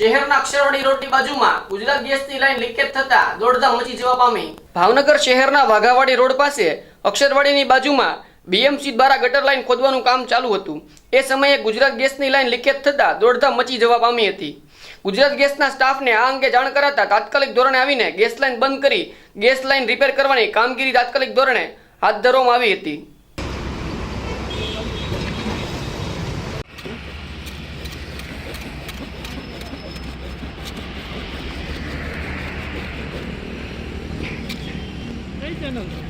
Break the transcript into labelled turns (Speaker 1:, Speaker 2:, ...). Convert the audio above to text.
Speaker 1: શહેરના અક્ષરવાડી રોડની બાજુમાં ગુજરાત ગેસની લાઈન લીકેજ થતા દોડધામ મચી જવા પામી। ભાવનગર શહેરના વાઘાવાડી રોડ પાસે અક્ષરવાડીની બાજુમાં બીએમસી દ્વારા ગટર લાઈન ખોદવાનું કામ ચાલુ હતું। એ સમયે ગુજરાત ગેસની લાઈન લીકેજ થતા દોડધામ મચી જવા પામી હતી। ગુજરાત ગેસના સ્ટાફને આ અંગે જાણ કરાતા તાત્કાલિક ધોરણે આવીને ગેસ લાઈન બંધ કરી ગેસ લાઈન રિપેર કરવાની કામગીરી તાત્કાલિક ધોરણે હાથ ધરવામાં આવી હતી।
Speaker 2: Channel